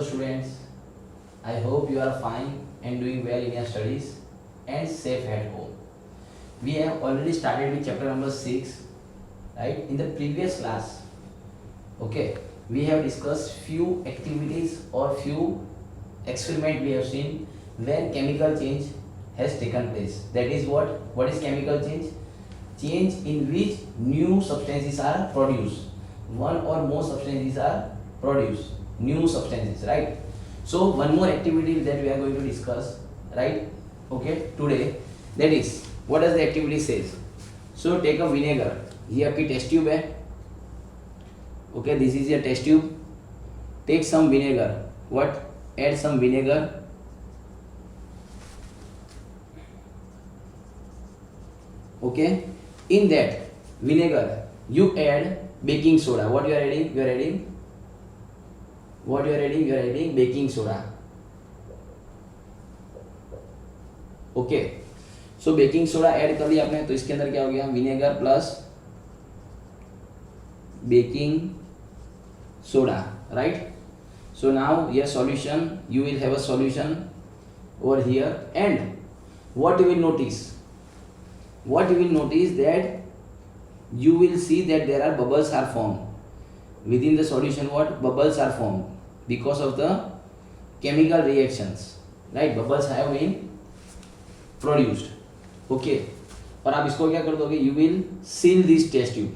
students, I hope you are fine and doing well in your studies and safe at home. We have already started with chapter number 6, right? In the previous class, okay, we have discussed few activities or few experiment we have seen where chemical change has taken place. That is what is chemical change? Change in which new substances are produced. One or more substances are produced, new substances, right? So one more activity that we are going to discuss, right? Okay, today, that is, what does the activity says? So take a vinegar. ये आपकी test tube है. Okay, this is your test tube. Take some vinegar. What? Add some vinegar. Okay, in that vinegar you add baking soda. What you are adding? You are adding baking soda. Okay, so baking soda add कर लिया आपने, तो इसके अंदर क्या हो गया? Vinegar plus baking soda, right? So now your solution, you will have a solution over here, and what you will notice that you will see that there are bubbles are formed within the solution. What bubbles are formed? Because of the chemical reactions, right? Bubbles have been produced. Okay, और आप इसको क्या कर दोगे? You will seal this test tube.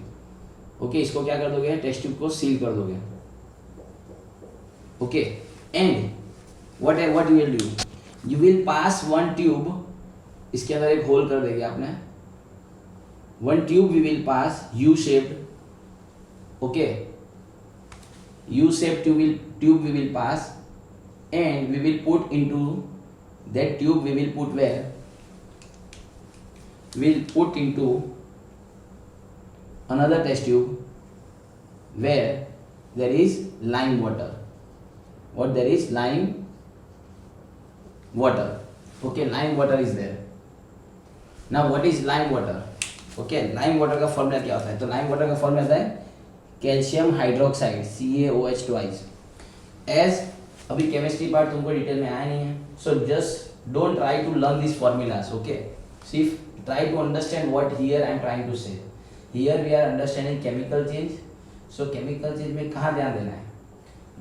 Okay, इसको क्या कर दोगे? टेस्ट ट्यूब को सील कर दोगे. Okay, and what you will do? You will pass one tube. इसके अंदर एक होल कर देंगे आपने. One tube we will pass U shaped. Okay, U shape tube we will pass, and we will put into that tube. We will put where? Will put into another test tube where there is lime water. What? There is lime water. Okay, lime water is there. Now what is lime water? Okay, lime water का formula क्या होता है? तो lime water का formula होता है calcium hydroxide, CaOH twice. As अभी chemistry part तुमको डिटेल में आया नहीं है, so just don't try to learn these formulas. Okay, see, try to understand what here I am trying to say. Here we are understanding chemical change. So chemical change में कहाँ ध्यान देना है?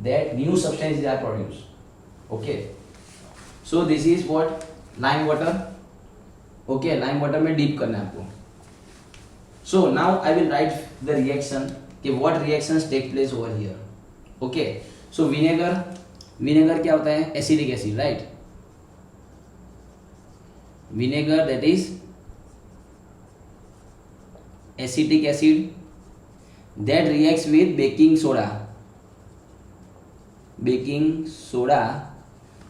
That new substances are produced. Okay. So this is what lime water. Okay, lime water में deep करना है आपको. So now I will write the reaction. कि what reactions take place over here. Okay. So vinegar क्या होता है? Acidic acid, right? Vinegar, that is acetic acid, that reacts with baking soda.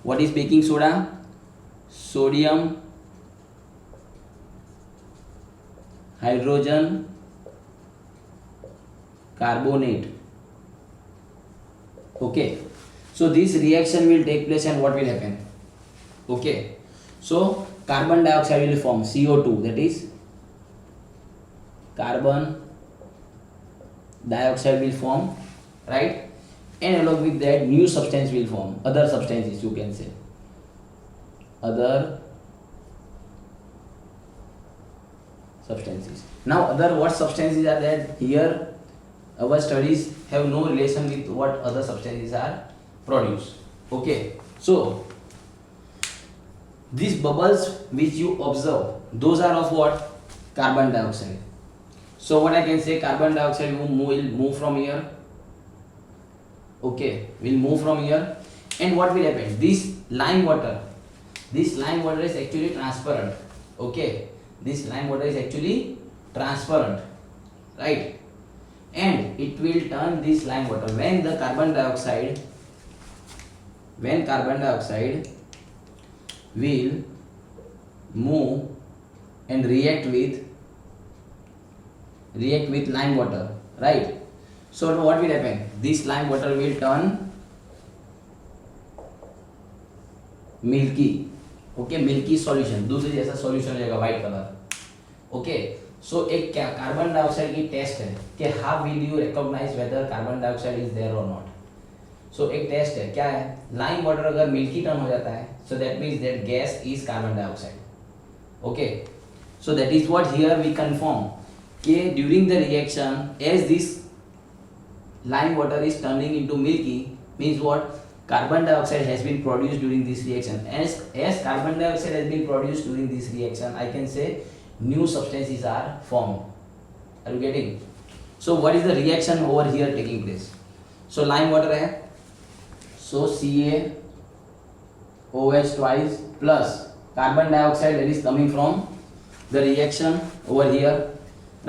What is baking soda? Sodium hydrogen carbonate. Okay, so this reaction will take place, and what will happen? Okay, so carbon dioxide will form, CO2, that is carbon dioxide will form, right? And along with that new substance will form, other substances, you can say other substances. Now what substances are there? Here our studies have no relation with what other substances are produced. Okay, so these bubbles which you observe, those are of what? Carbon dioxide. So what I can say, carbon dioxide will move from here. Okay, will move from here, and what will happen? This lime water is actually transparent. Okay, this lime water is actually transparent, right? And it will turn this lime water when carbon dioxide will move and react with lime water, right? So what will happen? This lime water will turn milky. Okay, milky solution, दूध जैसा solution हो जाएगा, white color. Okay, so एक क्या carbon dioxide की test है कि how will you recognize whether carbon dioxide is there or not. सो एक टेस्ट है, क्या है, लाइम वाटर अगर मिल्की टर्न हो जाता है, so that means that gas is carbon dioxide. Okay, so that is what here we confirm कि during the reaction as this lime water is turning into milky, means what, carbon dioxide has been produced during this reaction. As carbon dioxide has been produced during this reaction, I can say new substances are formed. Are you getting? So what is the reaction over here taking place? So lime water है, so CaOH twice plus carbon dioxide that is coming from the reaction over here,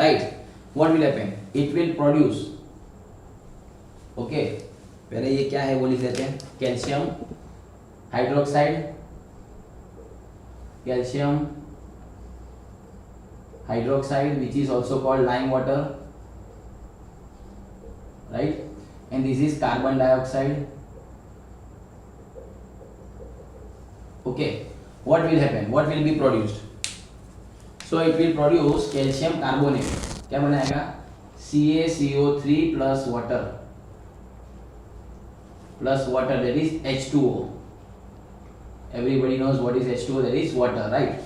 right? What will happen? It will produce, okay पहले ये क्या है वो लिख देते हैं, calcium hydroxide, calcium hydroxide which is also called lime water, right, and this is carbon dioxide. Okay, what will happen, what will be produced, so it will produce calcium carbonate, क्या बनाएगा, CaCO3 plus water, plus water, that is H2O. Everybody knows what is H2O, that is water, right?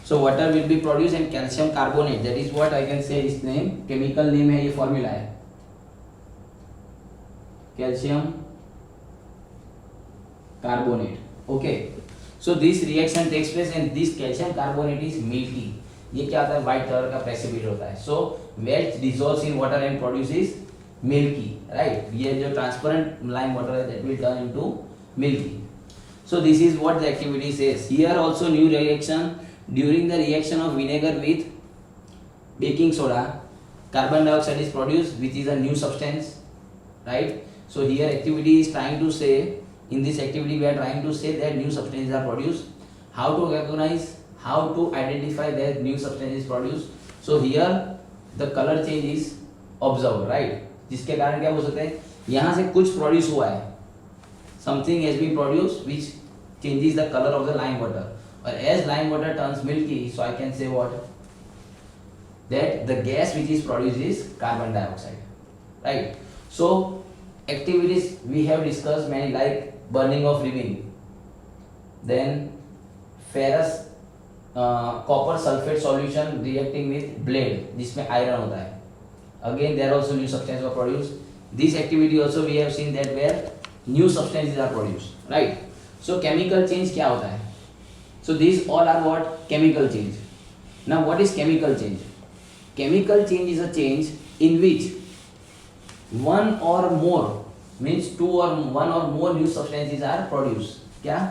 So water will be produced and calcium carbonate, that is what I can say its name, chemical name है, ये formula है, calcium carbonate. Okay, so this reaction takes place and this calcium carbonate is milky. ये क्या होता है, white color का precipitate होता है, so which dissolves in water and produces milky, right? ये जो transparent lime water है that will turn into milky. So this is what the activity says. Here also new reaction, during the reaction of vinegar with baking soda, carbon dioxide is produced, which is a new substance, right? So here activity is trying to say, in this activity we are trying to say that new substances are produced. How to recognize, how to identify that new substance is produced? So here the color change is observed, right? जिसके कारण क्या हो सकता है, यहाँ से कुछ produce हुआ है, something has been produce which changes the colour of the lime water, और as lime water turns milky, so I can say what, that the gas which is produced is carbon dioxide, right? So activities we have discussed many like burning of ribbon, then ferrous copper sulphate solution reacting with blade जिसमें iron होता है, again there also new substances are produced. This activity also we have seen that where new substances are produced, right? So chemical change क्या होता है, so these all are what, chemical change. Now what is chemical change? Chemical change is a change in which one or more, means two or one or more new substances are produced. क्या,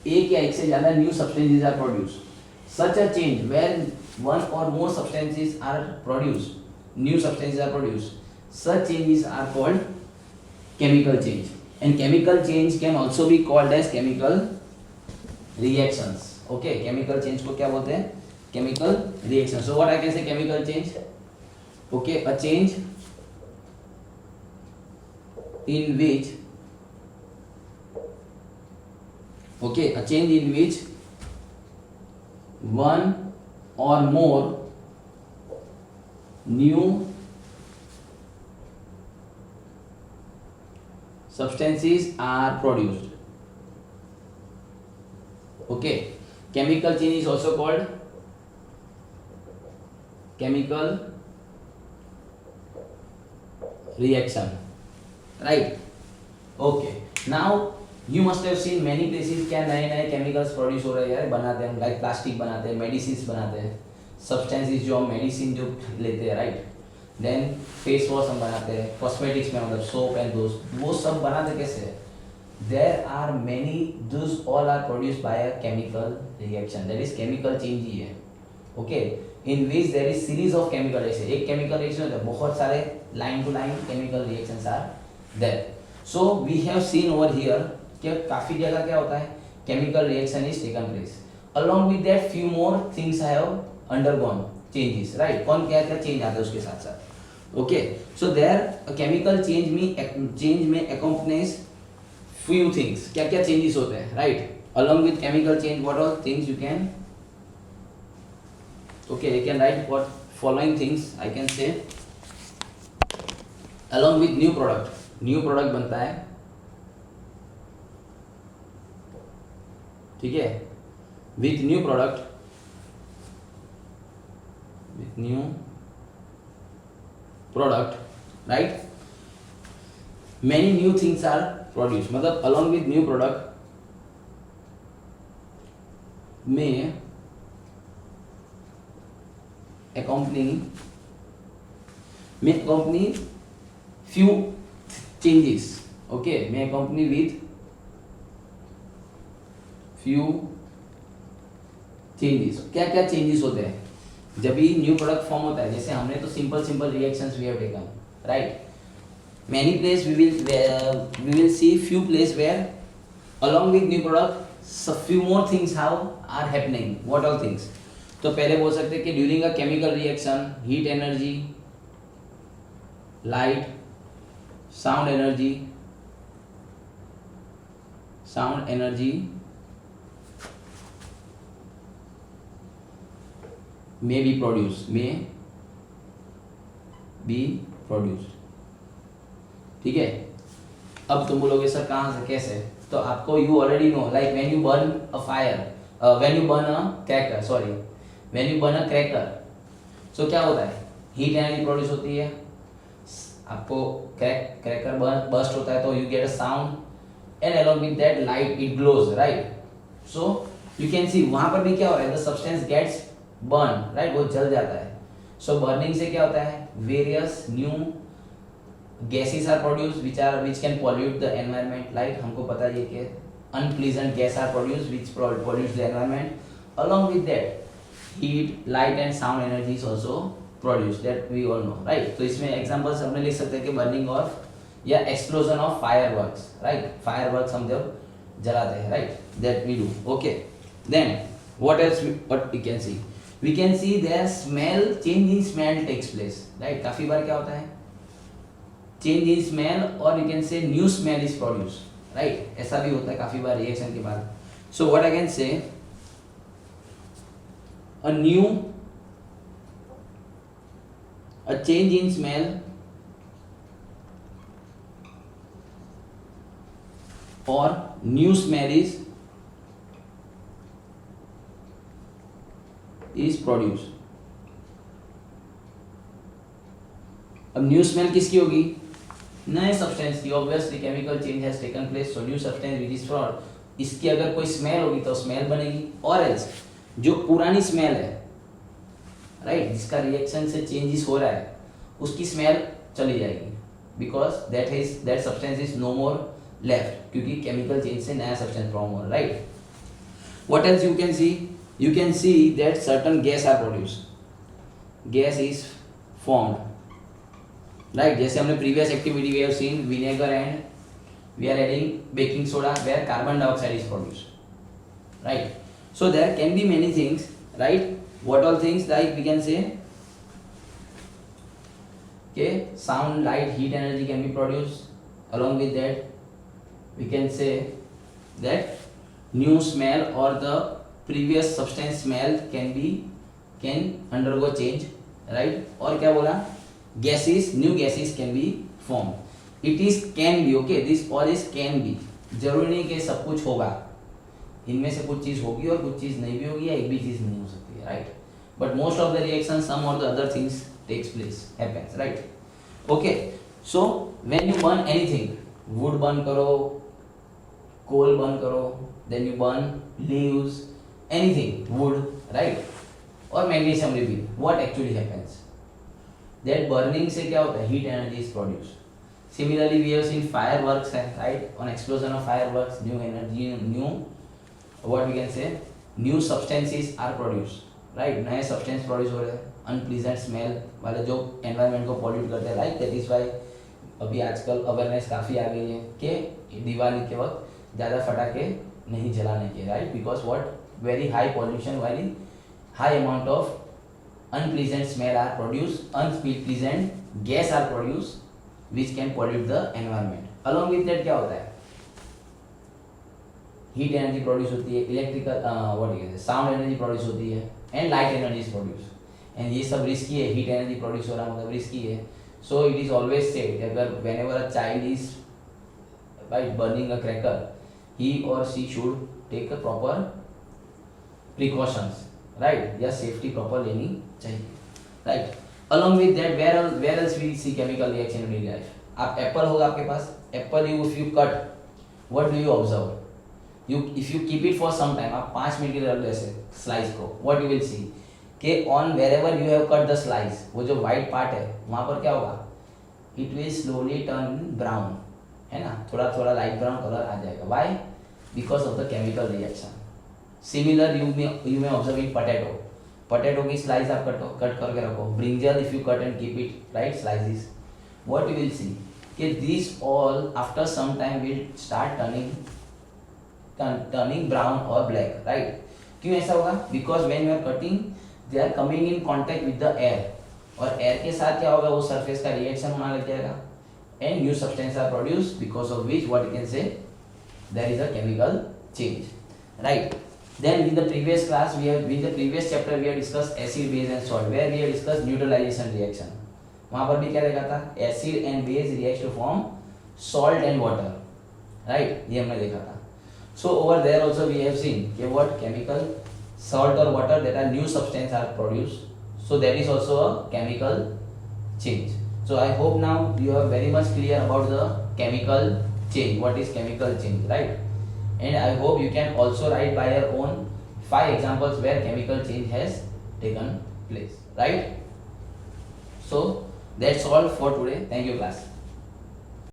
एक या एक से ज्यादा new substances are produced. Such a change where one or more substances are produced, new substances are produced, such changes are called chemical change, and chemical change can also be called as chemical reactions. Okay, chemical change को क्या बोलते हैं, chemical reaction. So what I can say, chemical change, okay, a change in which, okay, a change in which one or more new substances are produced. Okay, chemical change is also called chemical reaction, right? Okay, now you must have seen many places क्या नए नए chemicals produce हो रहे हैं, बनाते हैं, like plastic बनाते हैं, medicines बनाते हैं, सब्सटेंसेस जो हम मेडिसिन जो लेते हैं, राइट, देन फेस वॉश हम बनाते हैं, कॉस्मेटिक्स में मतलब सोप एंड दोस, वो सब बनाते कैसे, there are many, those all are produced by a chemical reaction, that is chemical change ही है, okay, in which there is series of chemical reaction, एक केमिकल रिएक्शन होता है, बहुत सारे line to line chemical reactions are there. So we have seen over here कि काफी जगह क्या होता है, chemical reaction is taken place, along with that few more things have undergone changes, right? कौन क्या क्या चेंज आता है उसके साथ साथ, okay? So there a chemical change में accompanies few things, क्या क्या changes होते हैं, right? Along with chemical change, what all things you can, okay, you can write what following things I can say. Along with new product बनता है, ठीक है, with new product, right, many new things are produce, मतलब along with new product में accompany few changes, okay, may accompany with few changes. क्या क्या changes होते हैं जब भी न्यू प्रोडक्ट फॉर्म होता है? जैसे हमने तो simple reactions we have taken, right. Many place we will see few place where along with new product so few more things are happening. What all things? तो पहले बोल सकते हैं कि during a chemical reaction heat energy, light, sound energy may be produced, ठीक है. अब तुम बोलोगे सर कहाँ से कैसे? तो आपको you already know, like when you burn a fire, when you burn a cracker, so क्या होता है? हीट एनर्जी प्रोड्यूस होती है, आपको क्रैकर बर्स्ट होता है तो you get a sound and along with that light it glows, right. So you can see वहां पर भी क्या हो रहा है? The substance gets burn, right, वो जल जाता है. सो बर्निंग से क्या होता है? Various new gases are produced which can pollute the environment, like हमको पता है कि unpleasant gas are produced which pollutes the environment. Along with that heat, light and sound energy is also produced, that we all know, right. तो इसमें examples हमने लिख सकते हैं कि burning of या explosion of fireworks, right. fireworks हम जब जलाते हैं, right, that we do. Okay, then what else what we can see their smell, change in smell takes place, right. काफी बार क्या होता है? चेंज इन स्मेल और you can say new smell is produce, right. ऐसा भी होता है काफी बार रिएक्शन के बाद. सो व्हाट आई कैन से, a change in smell or new smell is produced. अब न्यू स्मेल किसकी होगी? नए सब्सटेंस की. Obviously chemical change has taken place, so new substance which is fraud, इसकी अगर कोई स्मेल होगी तो स्मेल बनेगी. और एल्स जो पुरानी स्मेल है, राइट, जिसका रिएक्शन से चेंजेस हो रहा है, उसकी स्मेल चली जाएगी, because that substance is no more left, क्योंकि केमिकल चेंज से नया सब्सटेंस फॉर्म हो रहा है, right. What else you can see that certain gas are produced, gas is formed, right. जैसे हमने previous activity we have seen vinegar and we are adding baking soda where carbon dioxide is produced, right. So there can be many things, right. What all things? Like we can से के sound, light, heat energy can be produced. Along with that we can say that new smell और the previous substance smell can undergo change, right. और क्या बोला? new gases can be formed. It is can be, okay, this all is can be. जरूरी नहीं कि सब कुछ होगा, इनमें से कुछ चीज होगी और कुछ चीज नहीं भी होगी, या एक भी चीज नहीं हो सकती है, right. But most of the reaction some और the other things takes place, happens, right. Okay, so when you burn anything, wood burn करो, कोल बर्न करो, then you burn leaves, anything, wood, right, और magnesium रिवील, what actually happens? That burning से क्या होता है? Heat energy is produced. Similarly, we have seen fireworks, right? On explosion of fireworks, new energy, new what we can say, new substances are produced, right? नए substance produce हो रहे हैं, unpleasant smell वाले जो environment को pollute करते हैं, right? That is why अभी आजकल awareness काफ़ी आ गई है कि दिवाली के वक्त ज़्यादा फटाके नहीं जलाने के, right? Because what? Very high pollution, very high amount of unpleasant smell are produced, unpleasant gas are produced which can pollute the environment. Along with that क्या होता है? हीट एनर्जी प्रोड्यूस होती है, इलेक्ट्रिकल साउंड एनर्जी प्रोड्यूस होती है, and light energy is produce. And ये सब risky है. हीट एनर्जी प्रोड्यूस हो रहा मतलब रिस्की है. So it is always said अगर whenever a child is by burning a cracker, he or she should take a proper precautions, right, या safety proper लेनी चाहिए, राइट। Along with that where else we see chemical reaction in daily life. आप apple होगा आपके पास, apple you if you cut, what do you observe, you if you keep it for some time, आप 5 minute के लिए रख लो ऐसे slice को, व्हाट यू विल सी कि on wherever you have cut the slice, वो जो वाइट पार्ट है वहाँ पर क्या होगा, it will slowly turn brown, है ना, थोड़ा थोड़ा लाइट ब्राउन कलर आ जाएगा. Why? Because of the chemical reaction. Similar you may observe in potato की स्लाइस आप कट करके रखो, brinjal if you cut and keep it right slices, what you will see कि this all after some time will start turning brown और black, right. क्यों ऐसा होगा? Because when you are cutting they are coming in contact with the air, और air के साथ क्या होगा, वो सरफेस का रिएक्शन होना लग जाएगा and new substances are produced, because of which what you can say, there is a chemical change, right. Then in the previous class in the previous chapter we have discussed acid, base and salt, where we have discussed neutralization reaction. वहाँ पर भी क्या देखा था, acid and base reacts to form salt and water, right, ये हमने देखा था. So over there also we have seen कि what chemical salt or water, that are new substances are produced, so that is also a chemical change. So I hope now you are very much clear about the chemical change, what is chemical change, right. And I hope you can also write by your own 5 examples where chemical change has taken place, right. So that's all for today. Thank you class.